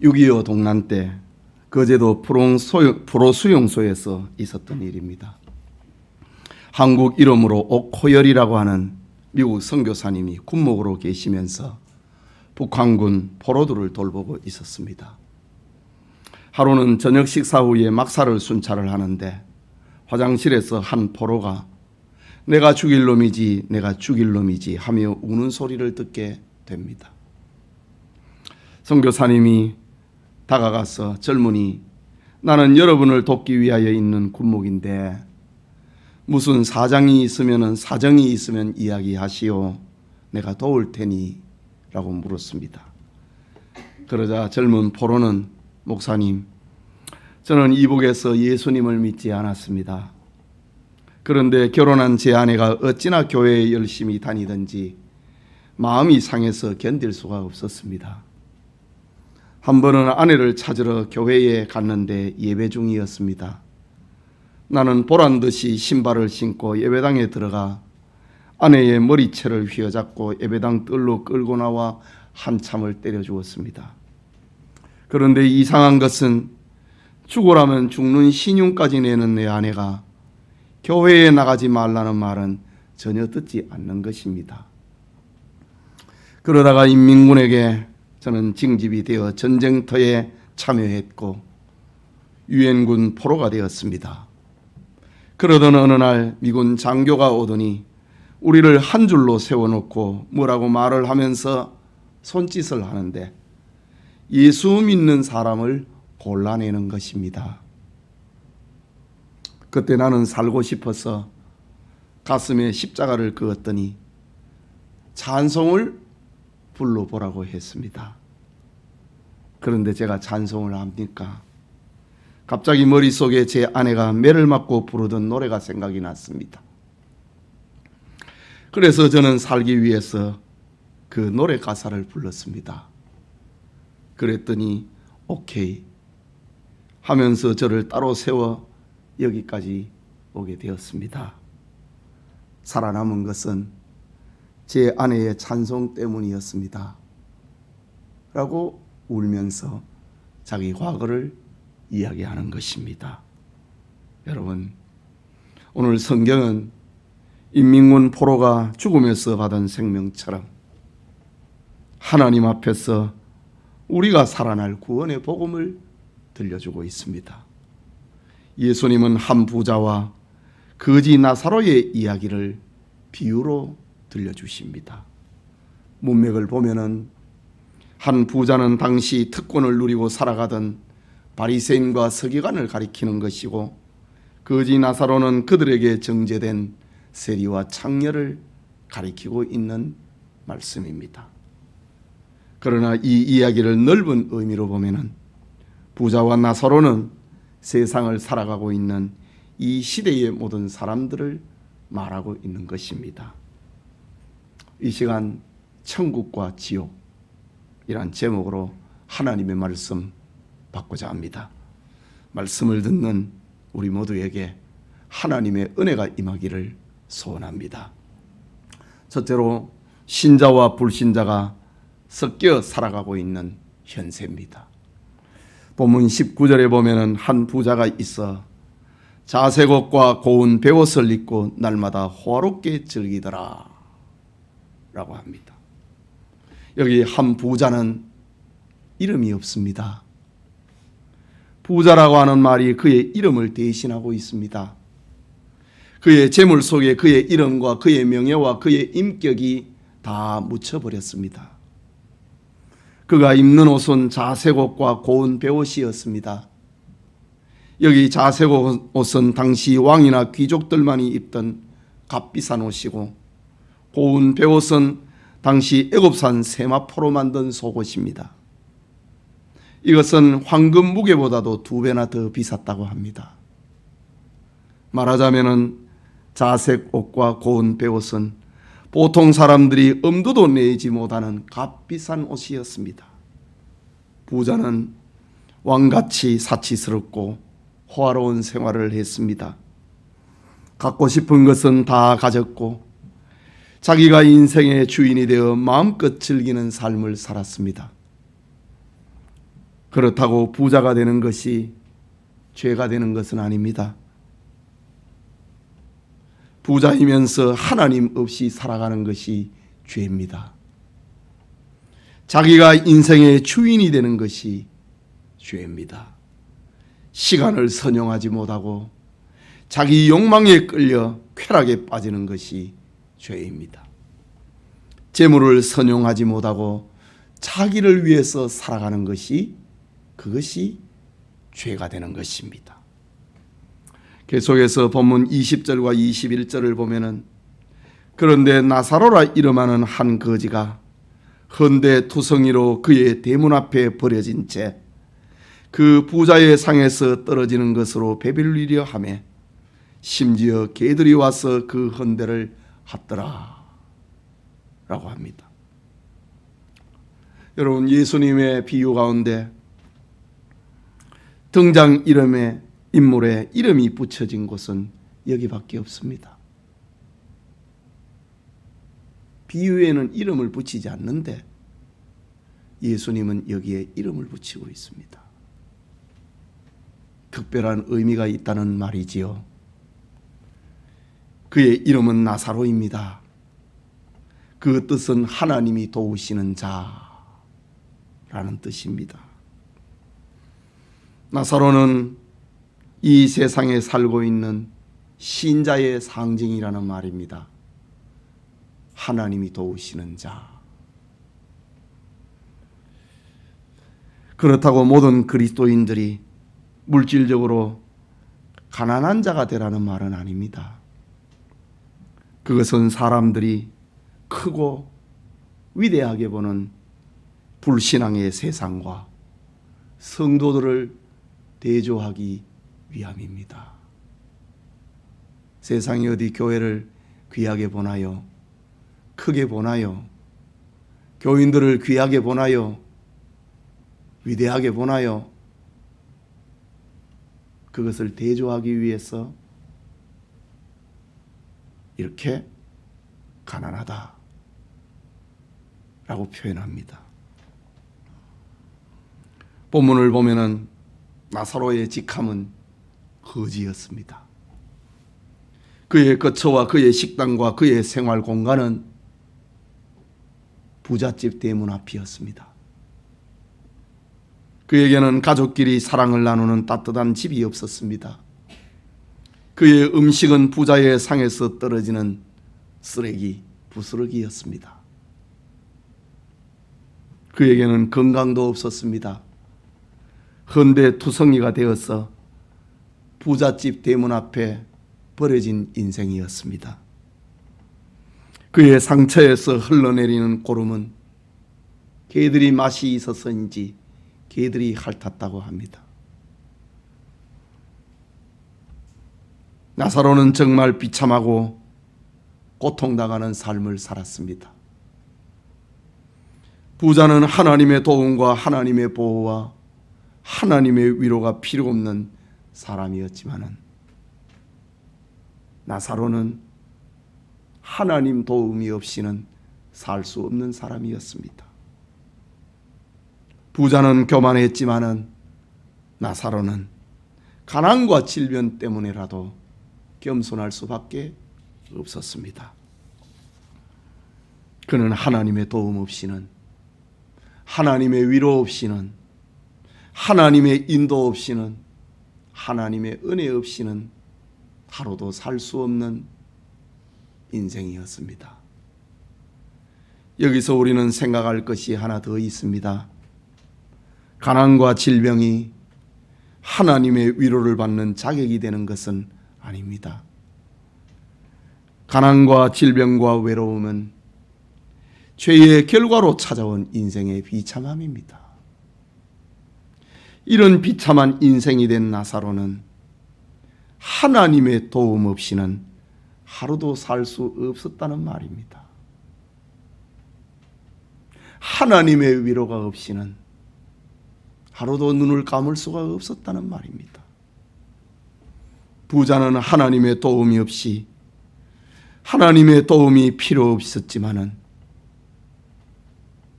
6.25 동란 때 거제도 프로 수용소에서 있었던 일입니다. 한국 이름으로 옥호열이라고 하는 미국 선교사님이 군목으로 계시면서 북한군 포로들을 돌보고 있었습니다. 하루는 저녁 식사 후에 막사를 순찰을 하는데 화장실에서 한 포로가 내가 죽일 놈이지 내가 죽일 놈이지 하며 우는 소리를 듣게 됩니다. 선교사님이 다가가서 젊은이, 나는 여러분을 돕기 위하여 있는 군목인데 무슨 사정이 있으면 이야기하시오. 내가 도울 테니 라고 물었습니다. 그러자 젊은 포로는 목사님, 저는 이북에서 예수님을 믿지 않았습니다. 그런데 결혼한 제 아내가 어찌나 교회에 열심히 다니든지 마음이 상해서 견딜 수가 없었습니다. 한 번은 아내를 찾으러 교회에 갔는데 예배 중이었습니다. 나는 보란듯이 신발을 신고 예배당에 들어가 아내의 머리채를 휘어잡고 예배당 뜰로 끌고 나와 한참을 때려주었습니다. 그런데 이상한 것은 죽으라면 죽는 신용까지 내는 내 아내가 교회에 나가지 말라는 말은 전혀 듣지 않는 것입니다. 그러다가 인민군에게 저는 징집이 되어 전쟁터에 참여했고 유엔군 포로가 되었습니다. 그러던 어느 날 미군 장교가 오더니 우리를 한 줄로 세워놓고 뭐라고 말을 하면서 손짓을 하는데 예수 믿는 사람을 골라내는 것입니다. 그때 나는 살고 싶어서 가슴에 십자가를 그었더니 찬송을 불러보라고 했습니다. 그런데 제가 찬송을 합니까? 갑자기 머릿속에 제 아내가 매를 맞고 부르던 노래가 생각이 났습니다. 그래서 저는 살기 위해서 그 노래 가사를 불렀습니다. 그랬더니 오케이 하면서 저를 따로 세워 여기까지 오게 되었습니다. 살아남은 것은 제 아내의 찬송 때문이었습니다. 라고 울면서 자기 과거를 이야기하는 것입니다. 여러분, 오늘 성경은 인민군 포로가 죽음에서 받은 생명처럼 하나님 앞에서 우리가 살아날 구원의 복음을 들려주고 있습니다. 예수님은 한 부자와 거지 나사로의 이야기를 비유로 들려주십니다. 문맥을 보면은 한 부자는 당시 특권을 누리고 살아가던 바리새인과 서기관을 가리키는 것이고 거지 나사로는 그들에게 정죄된 세리와 창녀를 가리키고 있는 말씀입니다. 그러나 이 이야기를 넓은 의미로 보면은 부자와 나사로는 세상을 살아가고 있는 이 시대의 모든 사람들을 말하고 있는 것입니다. 이 시간 천국과 지옥이란 제목으로 하나님의 말씀 받고자 합니다. 말씀을 듣는 우리 모두에게 하나님의 은혜가 임하기를 소원합니다. 첫째로 신자와 불신자가 섞여 살아가고 있는 현세입니다. 본문 19절에 보면은 한 부자가 있어 자색 옷과 고운 베옷을 입고 날마다 호화롭게 즐기더라 라고 합니다. 여기 한 부자는 이름이 없습니다. 부자라고 하는 말이 그의 이름을 대신하고 있습니다. 그의 재물 속에 그의 이름과 그의 명예와 그의 인격이 다 묻혀버렸습니다. 그가 입는 옷은 자색 옷과 고운 베옷이었습니다. 여기 자색 옷은 당시 왕이나 귀족들만이 입던 값비싼 옷이고 고운 베옷은 당시 애굽산 세마포로 만든 속옷입니다. 이것은 황금 무게보다도 2배나 더 비쌌다고 합니다. 말하자면은 자색 옷과 고운 베옷은 보통 사람들이 엄두도 내지 못하는 값비싼 옷이었습니다. 부자는 왕같이 사치스럽고 호화로운 생활을 했습니다. 갖고 싶은 것은 다 가졌고 자기가 인생의 주인이 되어 마음껏 즐기는 삶을 살았습니다. 그렇다고 부자가 되는 것이 죄가 되는 것은 아닙니다. 부자이면서 하나님 없이 살아가는 것이 죄입니다. 자기가 인생의 주인이 되는 것이 죄입니다. 시간을 선용하지 못하고 자기 욕망에 끌려 쾌락에 빠지는 것이 죄입니다. 재물을 선용하지 못하고 자기를 위해서 살아가는 것이 그것이 죄가 되는 것입니다. 계속해서 본문 20절과 21절을 보면은 그런데 나사로라 이름하는 한 거지가 헌데 투성이로 그의 대문 앞에 버려진 채 그 부자의 상에서 떨어지는 것으로 배불리려 하며 심지어 개들이 와서 그 헌데를 핫더라 라고 합니다. 여러분, 예수님의 비유 가운데 등장 이름에 인물에 이름이 붙여진 곳은 여기밖에 없습니다. 비유에는 이름을 붙이지 않는데 예수님은 여기에 이름을 붙이고 있습니다. 특별한 의미가 있다는 말이지요. 그의 이름은 나사로입니다. 그 뜻은 하나님이 도우시는 자라는 뜻입니다. 나사로는 이 세상에 살고 있는 신자의 상징이라는 말입니다. 하나님이 도우시는 자. 그렇다고 모든 그리스도인들이 물질적으로 가난한 자가 되라는 말은 아닙니다. 그것은 사람들이 크고 위대하게 보는 불신앙의 세상과 성도들을 대조하기 위함입니다. 세상이 어디 교회를 귀하게 보나요? 크게 보나요? 교인들을 귀하게 보나요? 위대하게 보나요? 그것을 대조하기 위해서 이렇게 가난하다 라고 표현합니다. 본문을 보면은 나사로의 직함은 거지였습니다. 그의 거처와 그의 식당과 그의 생활 공간은 부잣집 대문 앞이었습니다. 그에게는 가족끼리 사랑을 나누는 따뜻한 집이 없었습니다. 그의 음식은 부자의 상에서 떨어지는 쓰레기, 부스러기였습니다. 그에게는 건강도 없었습니다. 헌데 투성이가 되어서 부잣집 대문 앞에 버려진 인생이었습니다. 그의 상처에서 흘러내리는 고름은 개들이 맛이 있어서인지 개들이 핥았다고 합니다. 나사로는 정말 비참하고 고통당하는 삶을 살았습니다. 부자는 하나님의 도움과 하나님의 보호와 하나님의 위로가 필요 없는 사람이었지만은 나사로는 하나님 도움이 없이는 살 수 없는 사람이었습니다. 부자는 교만했지만은 나사로는 가난과 질병 때문에라도 겸손할 수밖에 없었습니다. 그는 하나님의 도움 없이는, 하나님의 위로 없이는, 하나님의 인도 없이는, 하나님의 은혜 없이는 하루도 살 수 없는 인생이었습니다. 여기서 우리는 생각할 것이 하나 더 있습니다. 가난과 질병이 하나님의 위로를 받는 자격이 되는 것은 아닙니다. 가난과 질병과 외로움은 죄의 결과로 찾아온 인생의 비참함입니다. 이런 비참한 인생이 된 나사로는 하나님의 도움 없이는 하루도 살 수 없었다는 말입니다. 하나님의 위로가 없이는 하루도 눈을 감을 수가 없었다는 말입니다. 부자는 하나님의 도움이 없이, 하나님의 도움이 필요 없었지만은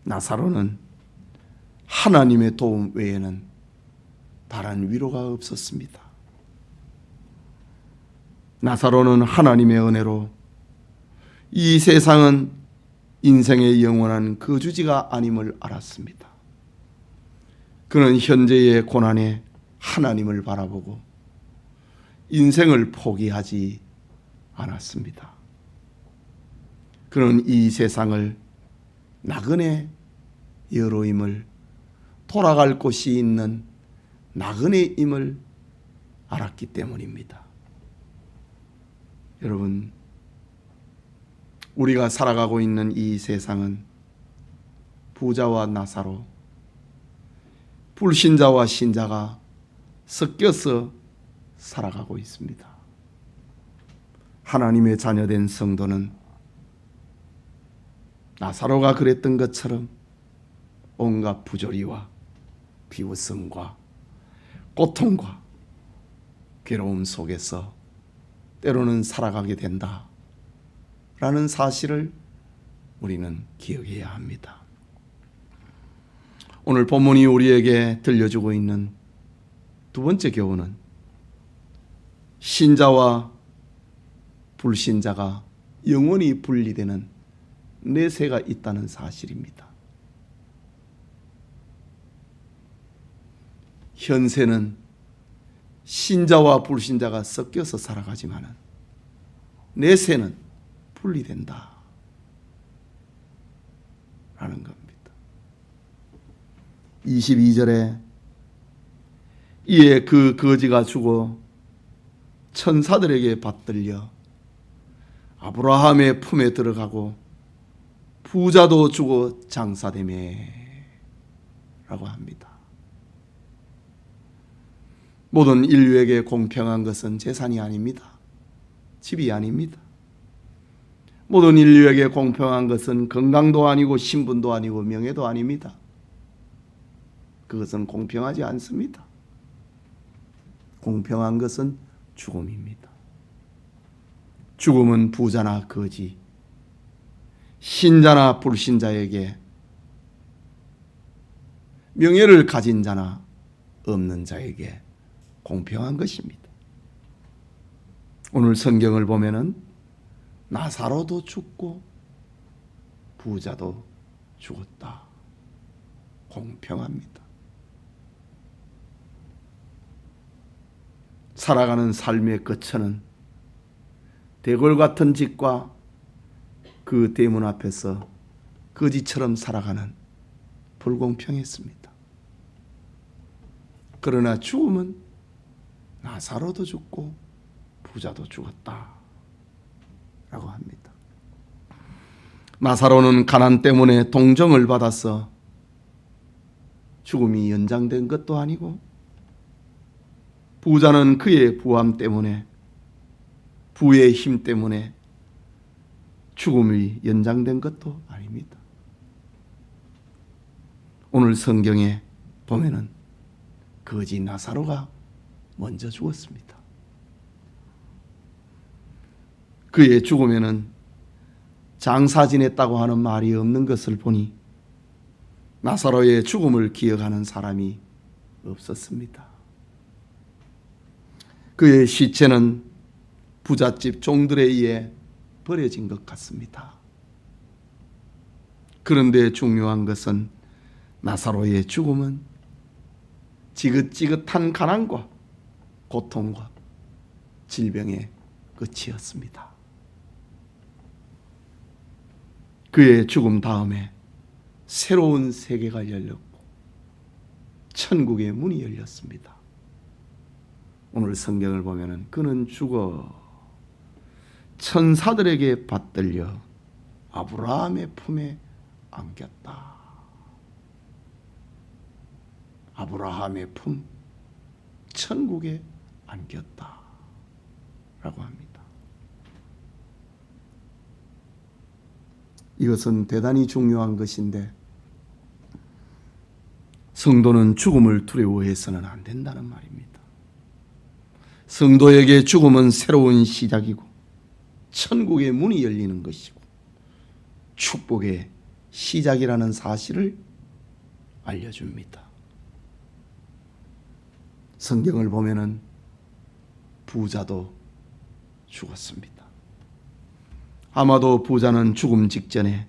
나사로는 하나님의 도움 외에는 다른 위로가 없었습니다. 나사로는 하나님의 은혜로 이 세상은 인생의 영원한 거주지가 아님을 알았습니다. 그는 현재의 고난에 하나님을 바라보고 인생을 포기하지 않았습니다. 그는 이 세상을 나그네 여로임을, 돌아갈 곳이 있는 나그네임을 알았기 때문입니다. 여러분, 우리가 살아가고 있는 이 세상은 부자와 나사로, 불신자와 신자가 섞여서 살아가고 있습니다. 하나님의 자녀된 성도는 나사로가 그랬던 것처럼 온갖 부조리와 비웃음과 고통과 괴로움 속에서 때로는 살아가게 된다라는 사실을 우리는 기억해야 합니다. 오늘 본문이 우리에게 들려주고 있는 두 번째 교훈은 신자와 불신자가 영원히 분리되는 내세가 있다는 사실입니다. 현세는 신자와 불신자가 섞여서 살아가지만 내세는 분리된다 라는 겁니다. 22절에 이에 그 거지가 죽어 천사들에게 받들려 아브라함의 품에 들어가고 부자도 죽어 장사되매 라고 합니다. 모든 인류에게 공평한 것은 재산이 아닙니다. 집이 아닙니다. 모든 인류에게 공평한 것은 건강도 아니고 신분도 아니고 명예도 아닙니다. 그것은 공평하지 않습니다. 공평한 것은 죽음입니다. 죽음은 부자나 거지, 신자나 불신자에게, 명예를 가진 자나 없는 자에게 공평한 것입니다. 오늘 성경을 보면은 나사로도 죽고 부자도 죽었다. 공평합니다. 살아가는 삶의 끝은 대궐 같은 집과 그 대문 앞에서 거지처럼 살아가는 불공평했습니다. 그러나 죽음은 나사로도 죽고 부자도 죽었다 라고 합니다. 나사로는 가난 때문에 동정을 받아서 죽음이 연장된 것도 아니고, 부자는 그의 부함 때문에, 부의 힘 때문에 죽음이 연장된 것도 아닙니다. 오늘 성경에 보면은 거지 나사로가 먼저 죽었습니다. 그의 죽음에는 장사 지냈다고 하는 말이 없는 것을 보니 나사로의 죽음을 기억하는 사람이 없었습니다. 그의 시체는 부잣집 종들에 의해 버려진 것 같습니다. 그런데 중요한 것은 나사로의 죽음은 지긋지긋한 가난과 고통과 질병의 끝이었습니다. 그의 죽음 다음에 새로운 세계가 열렸고 천국의 문이 열렸습니다. 오늘 성경을 보면은 그는 죽어 천사들에게 받들려 아브라함의 품에 안겼다. 아브라함의 품, 천국에 안겼다 라고 합니다. 이것은 대단히 중요한 것인데, 성도는 죽음을 두려워해서는 안 된다는 말입니다. 성도에게 죽음은 새로운 시작이고 천국의 문이 열리는 것이고 축복의 시작이라는 사실을 알려줍니다. 성경을 보면은 부자도 죽었습니다. 아마도 부자는 죽음 직전에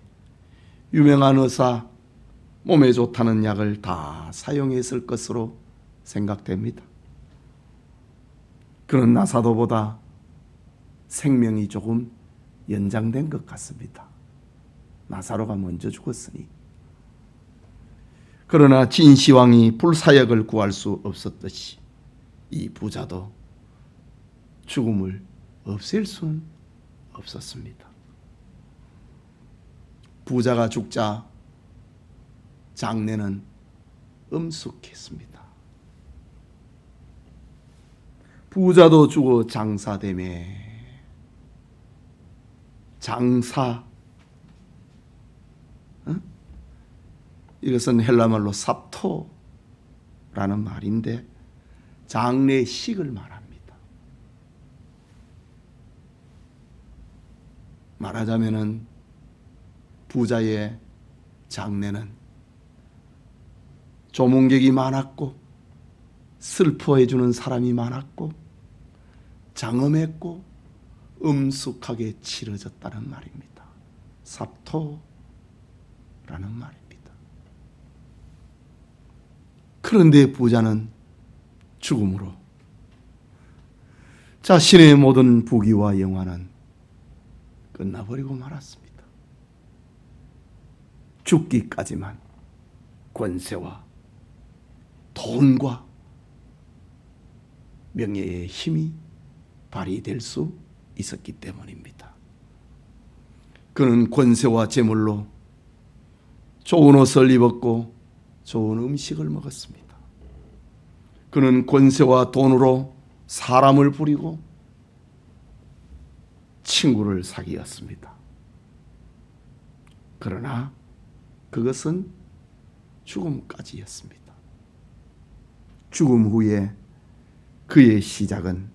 유명한 의사, 몸에 좋다는 약을 다 사용했을 것으로 생각됩니다. 그런 나사도보다 생명이 조금 연장된 것 같습니다. 나사로가 먼저 죽었으니. 그러나 진시황이 불사역을 구할 수 없었듯이 이 부자도 죽음을 없앨 수는 없었습니다. 부자가 죽자 장례는 엄숙했습니다. 부자도 죽어 장사되매. 장사, 이것은 헬라말로 삽토라는 말인데 장례식을 말합니다. 말하자면은 부자의 장례는 조문객이 많았고 슬퍼해주는 사람이 많았고 장엄했고 엄숙하게 치러졌다는 말입니다. 삽토라는 말입니다. 그런데 부자는 죽음으로 자신의 모든 부귀와 영화는 끝나버리고 말았습니다. 죽기까지만 권세와 돈과 명예의 힘이 발휘될 수 있었기 때문입니다. 그는 권세와 재물로 좋은 옷을 입었고 좋은 음식을 먹었습니다. 그는 권세와 돈으로 사람을 부리고 친구를 사귀었습니다. 그러나 그것은 죽음까지였습니다. 죽음 후에 그의 시작은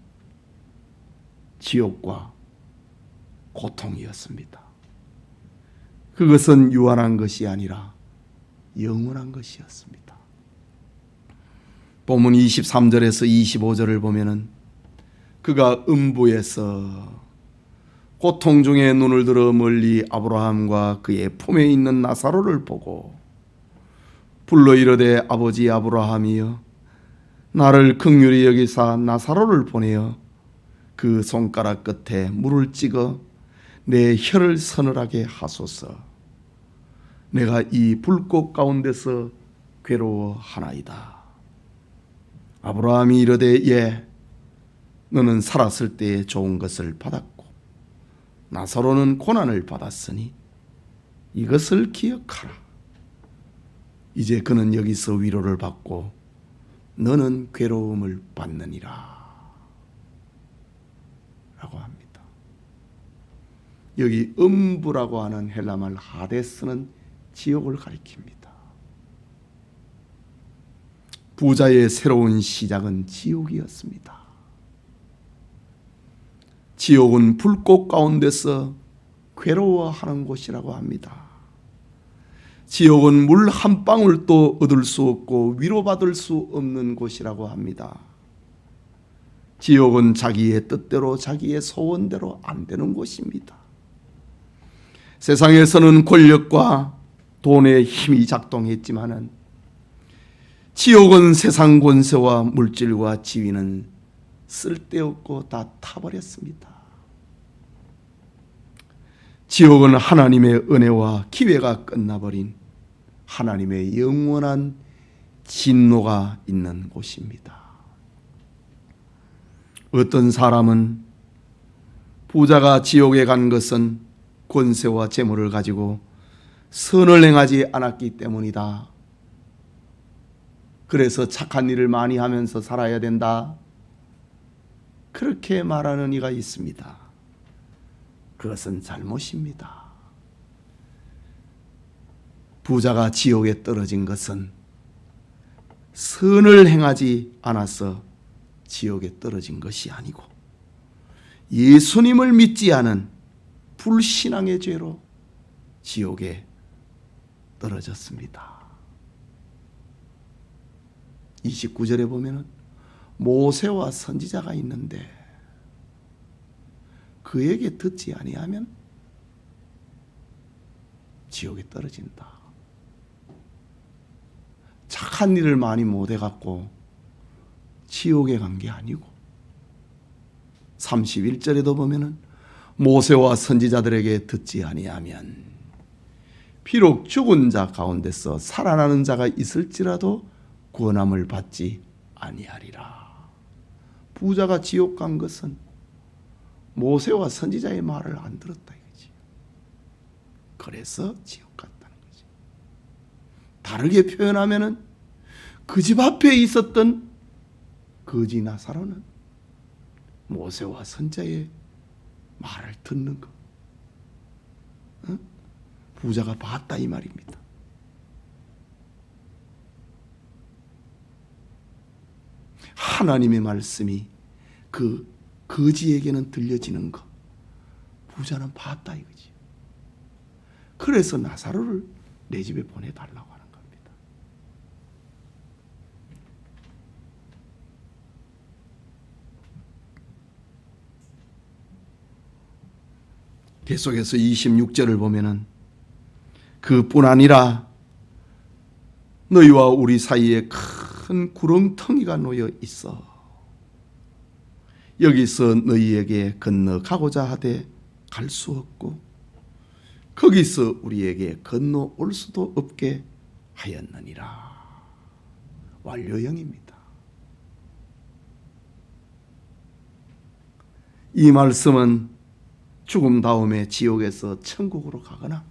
지옥과 고통이었습니다. 그것은 유한한 것이 아니라 영원한 것이었습니다. 본문 23절에서 25절을 보면은 그가 음부에서 고통 중에 눈을 들어 멀리 아브라함과 그의 품에 있는 나사로를 보고 불러 이르되 아버지 아브라함이여 나를 긍휼히 여기사 나사로를 보내어 그 손가락 끝에 물을 찍어 내 혀를 서늘하게 하소서. 내가 이 불꽃 가운데서 괴로워하나이다. 아브라함이 이르되 예, 너는 살았을 때에 좋은 것을 받았고 나사로는 고난을 받았으니 이것을 기억하라. 이제 그는 여기서 위로를 받고 너는 괴로움을 받느니라 라고 합니다. 여기 음부라고 하는 헬라말 하데스는 지옥을 가리킵니다. 부자의 새로운 시작은 지옥이었습니다. 지옥은 불꽃 가운데서 괴로워하는 곳이라고 합니다. 지옥은 물 한 방울도 얻을 수 없고 위로받을 수 없는 곳이라고 합니다. 지옥은 자기의 뜻대로 자기의 소원대로 안 되는 곳입니다. 세상에서는 권력과 돈의 힘이 작동했지만은 지옥은 세상 권세와 물질과 지위는 쓸데없고 다 타버렸습니다. 지옥은 하나님의 은혜와 기회가 끝나버린 하나님의 영원한 진노가 있는 곳입니다. 어떤 사람은 부자가 지옥에 간 것은 권세와 재물을 가지고 선을 행하지 않았기 때문이다. 그래서 착한 일을 많이 하면서 살아야 된다. 그렇게 말하는 이가 있습니다. 그것은 잘못입니다. 부자가 지옥에 떨어진 것은 선을 행하지 않아서 지옥에 떨어진 것이 아니고 예수님을 믿지 않은 불신앙의 죄로 지옥에 떨어졌습니다. 29절에 보면은 모세와 선지자가 있는데 그에게 듣지 아니하면 지옥에 떨어진다. 착한 일을 많이 못해갖고 지옥에 간 게 아니고 31절에도 보면은 모세와 선지자들에게 듣지 아니하면 비록 죽은 자 가운데서 살아나는 자가 있을지라도 구원함을 받지 아니하리라. 부자가 지옥 간 것은 모세와 선지자의 말을 안 들었다 이거지. 그래서 지옥 갔다는 거지. 다르게 표현하면은 그 집 앞에 있었던 거지 나사로는 모세와 선지자의 말을 듣는 거, 부자가 봤다 이 말입니다. 하나님의 말씀이 그 거지에게는 들려지는 거, 부자는 봤다 이거지. 그래서 나사로를 내 집에 보내달라고 하는 겁니다. 계속해서 26절을 보면은 그뿐 아니라 너희와 우리 사이에 큰 구렁텅이가 놓여 있어. 여기서 너희에게 건너가고자 하되 갈 수 없고 거기서 우리에게 건너올 수도 없게 하였느니라. 완료형입니다. 이 말씀은 죽음 다음에 지옥에서 천국으로 가거나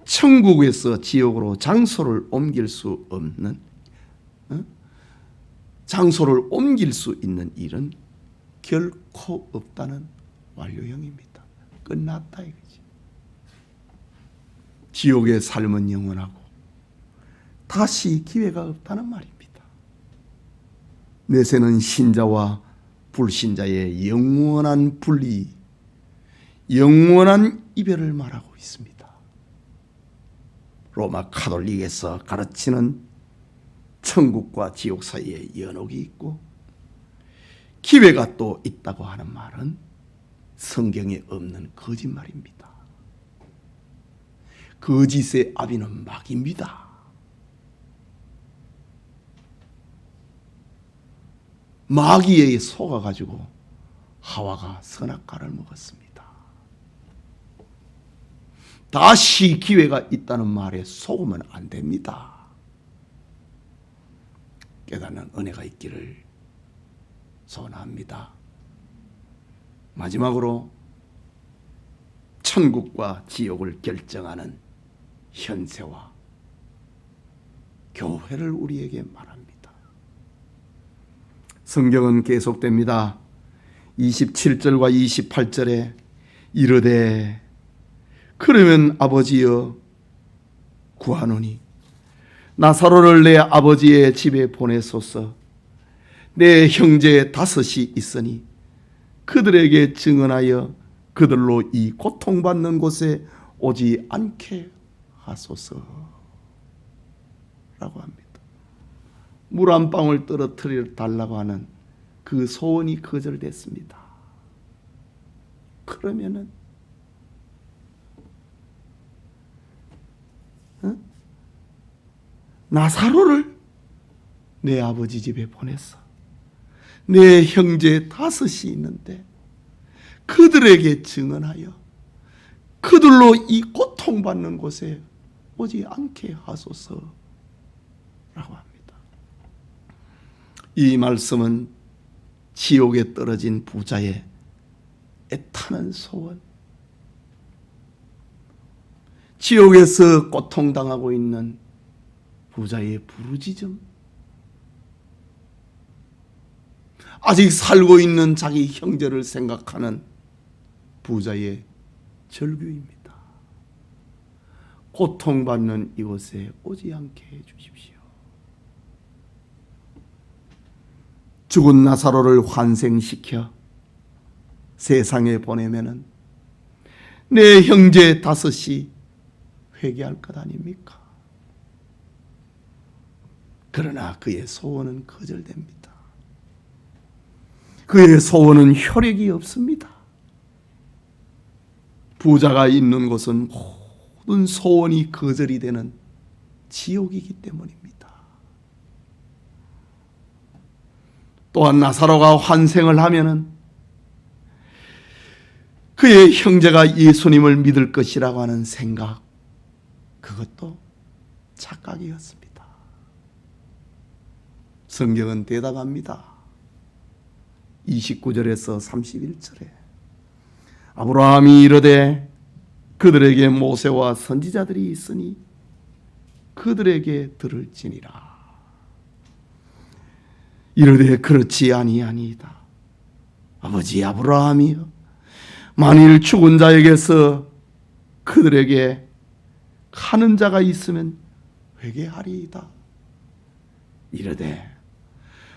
천국에서 지옥으로 장소를 옮길 수 없는, 장소를 옮길 수 있는 일은 결코 없다는 완료형입니다. 끝났다 이거지. 지옥의 삶은 영원하고 다시 기회가 없다는 말입니다. 내세는 신자와 불신자의 영원한 분리, 영원한 이별을 말하고 있습니다. 로마 카톨릭에서 가르치는 천국과 지옥 사이에 연옥이 있고 기회가 또 있다고 하는 말은 성경에 없는 거짓말입니다. 거짓의 아비는 마귀입니다. 마귀에 속아가지고 하와가 선악과를 먹었습니다. 다시 기회가 있다는 말에 속으면 안 됩니다. 깨닫는 은혜가 있기를 소원합니다. 마지막으로 천국과 지옥을 결정하는 현세와 교회를 우리에게 말합니다. 성경은 계속됩니다. 27절과 28절에 이르되 그러면 아버지여 구하노니 나사로를 내 아버지의 집에 보내소서. 내 형제 5이 있으니 그들에게 증언하여 그들로 이 고통받는 곳에 오지 않게 하소서 라고 합니다. 물 한 방울 떨어뜨려 달라고 하는 그 소원이 거절됐습니다. 그러면은 나사로를 내 아버지 집에 보냈어. 내 형제 5이 있는데 그들에게 증언하여 그들로 이 고통받는 곳에 오지 않게 하소서 라고 합니다. 이 말씀은 지옥에 떨어진 부자의 애타는 소원, 지옥에서 고통당하고 있는 부자의 부르짖음, 아직 살고 있는 자기 형제를 생각하는 부자의 절규입니다. 고통받는 이곳에 오지 않게 해주십시오. 죽은 나사로를 환생시켜 세상에 보내면은 내 형제 5이 회개할 것 아닙니까? 그러나 그의 소원은 거절됩니다. 그의 소원은 효력이 없습니다. 부자가 있는 곳은 모든 소원이 거절이 되는 지옥이기 때문입니다. 또한 나사로가 환생을 하면은 그의 형제가 예수님을 믿을 것이라고 하는 생각, 그것도 착각이었습니다. 성경은 대답합니다. 29절에서 31절에 아브라함이 이르되 그들에게 모세와 선지자들이 있으니 그들에게 들을지니라. 이르되 그렇지 아니하니이다. 아버지 아브라함이여, 만일 죽은 자에게서 그들에게 하는 자가 있으면 회개하리이다. 이르되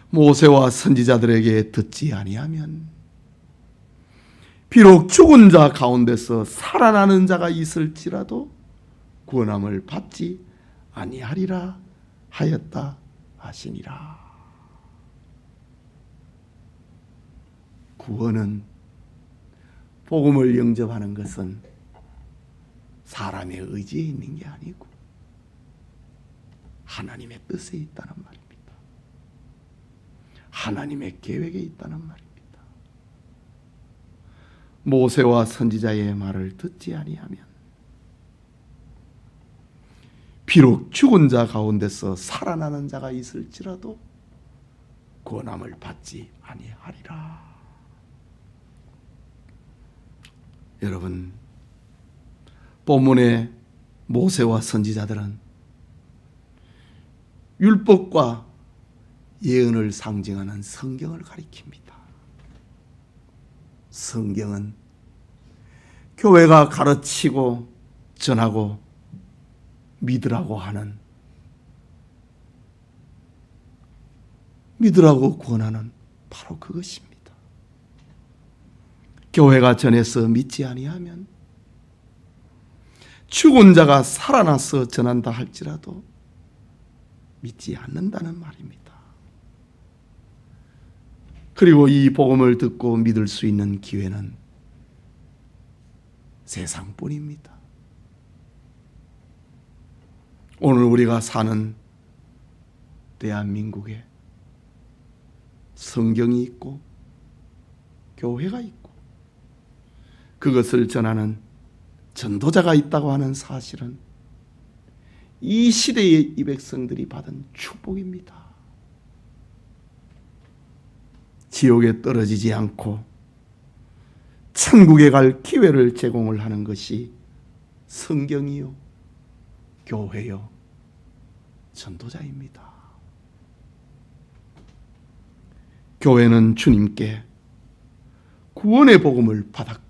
모세와 선지자들에게 듣지 아니하면 비록 죽은 자 가운데서 살아나는 자가 있을지라도 구원함을 받지 아니하리라 하였다 하시니라. 구원은, 복음을 영접하는 것은 사람의 의지에 있는 게 아니고 하나님의 뜻에 있다는 말입니다. 하나님의 계획에 있다는 말입니다. 모세와 선지자의 말을 듣지 아니하면 비록 죽은 자 가운데서 살아나는 자가 있을지라도 구원함을 받지 아니하리라. 여러분, 본문의 모세와 선지자들은 율법과 예언을 상징하는 성경을 가리킵니다. 성경은 교회가 가르치고 전하고 믿으라고 하는, 믿으라고 구원하는 바로 그것입니다. 교회가 전해서 믿지 아니하면 죽은 자가 살아나서 전한다 할지라도 믿지 않는다는 말입니다. 그리고 이 복음을 듣고 믿을 수 있는 기회는 세상뿐입니다. 오늘 우리가 사는 대한민국에 성경이 있고 교회가 있고 그것을 전하는 전도자가 있다고 하는 사실은 이 시대의 이 백성들이 받은 축복입니다. 지옥에 떨어지지 않고 천국에 갈 기회를 제공을 하는 것이 성경이요, 교회요, 전도자입니다. 교회는 주님께 구원의 복음을 받았고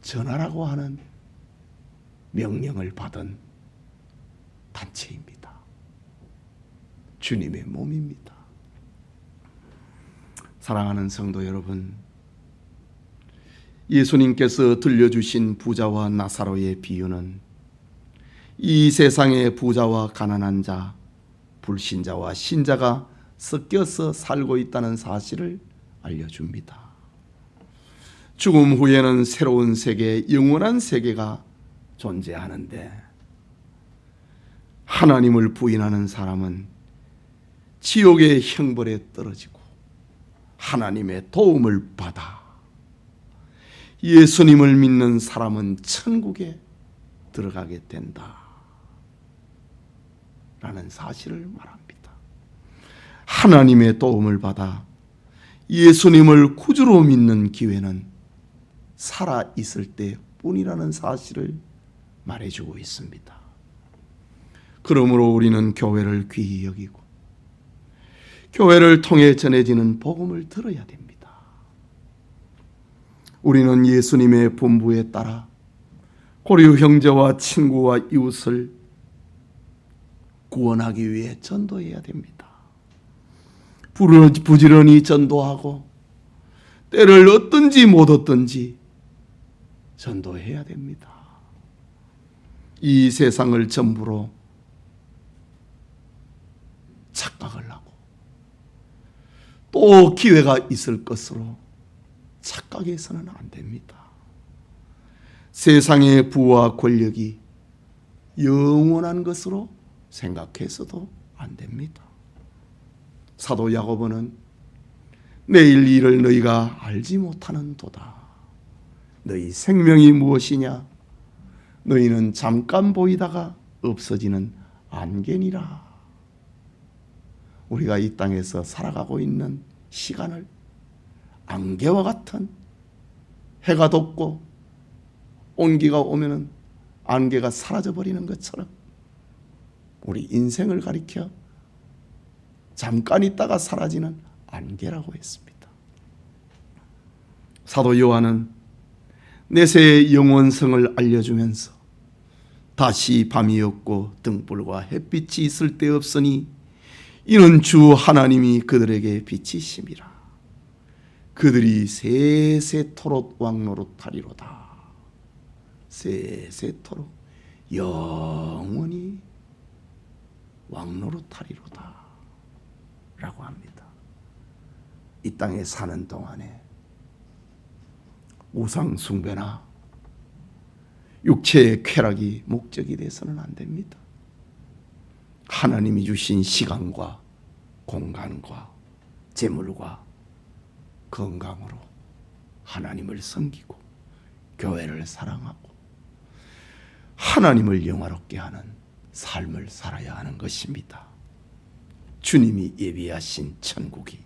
전하라고 하는 명령을 받은 단체입니다. 주님의 몸입니다. 사랑하는 성도 여러분, 예수님께서 들려주신 부자와 나사로의 비유는 이 세상의 부자와 가난한 자, 불신자와 신자가 섞여서 살고 있다는 사실을 알려줍니다. 죽음 후에는 새로운 세계, 영원한 세계가 존재하는데 하나님을 부인하는 사람은 지옥의 형벌에 떨어지고 하나님의 도움을 받아 예수님을 믿는 사람은 천국에 들어가게 된다 라는 사실을 말합니다. 하나님의 도움을 받아 예수님을 구주로 믿는 기회는 살아있을 때뿐이라는 사실을 말해주고 있습니다. 그러므로 우리는 교회를 귀히 여기고 교회를 통해 전해지는 복음을 들어야 됩니다. 우리는 예수님의 분부에 따라 고려 형제와 친구와 이웃을 구원하기 위해 전도해야 됩니다. 부지런히 전도하고 때를 얻든지 못 얻든지 전도해야 됩니다. 이 세상을 전부로 착각을 하고 또 기회가 있을 것으로 착각해서는 안 됩니다. 세상의 부와 권력이 영원한 것으로 생각해서도 안 됩니다. 사도 야고보는 내일 일을 너희가 알지 못하는 도다. 너희 생명이 무엇이냐? 너희는 잠깐 보이다가 없어지는 안개니라. 우리가 이 땅에서 살아가고 있는 시간을 안개와 같은, 해가 돋고 온기가 오면은 안개가 사라져버리는 것처럼 우리 인생을 가리켜 잠깐 있다가 사라지는 안개라고 했습니다. 사도 요한은 내세의 영원성을 알려주면서 다시 밤이 없고 등불과 햇빛이 있을 때 없으니 이는 주 하나님이 그들에게 빛이심이라. 그들이 세세토록 왕노릇하리로다. 세세토록 영원히 왕노릇하리로다 라고 합니다. 이 땅에 사는 동안에 우상 숭배나 육체의 쾌락이 목적이 돼서는 안 됩니다. 하나님이 주신 시간과 공간과 재물과 건강으로 하나님을 섬기고 교회를 사랑하고 하나님을 영화롭게 하는 삶을 살아야 하는 것입니다. 주님이 예비하신 천국이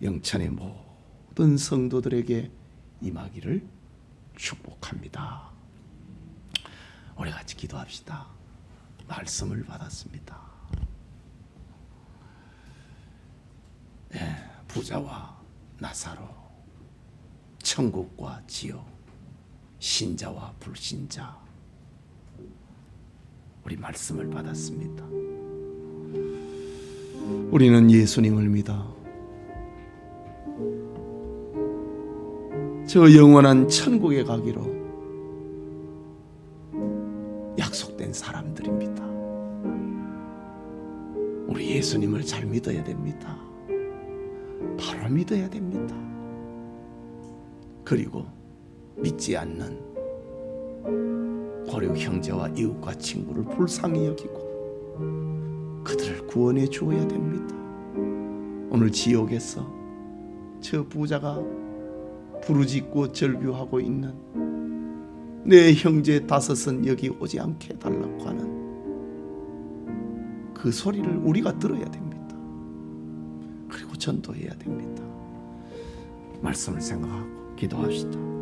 영천의 모든 성도들에게 임하기를 축복합니다. 우리 같이 기도합시다. 말씀을 받았습니다. 부자와 나사로, 천국과 지옥, 신자와 불신자, 우리 말씀을 받았습니다. 우리는 예수님을 믿어 저 영원한 천국에 가기로 약속된 사람들입니다. 우리 예수님을 잘 믿어야 됩니다. 바로 믿어야 됩니다. 그리고 믿지 않는 고려 형제와 이웃과 친구를 불쌍히 여기고 그들을 구원해 주어야 됩니다. 오늘 지옥에서 저 부자가 부르짖고 절규하고 있는 내 형제 다섯은 여기 오지 않게 해달라고 하는 그 소리를 우리가 들어야 됩니다. 그리고 전도해야 됩니다. 말씀을 생각하고 기도합시다.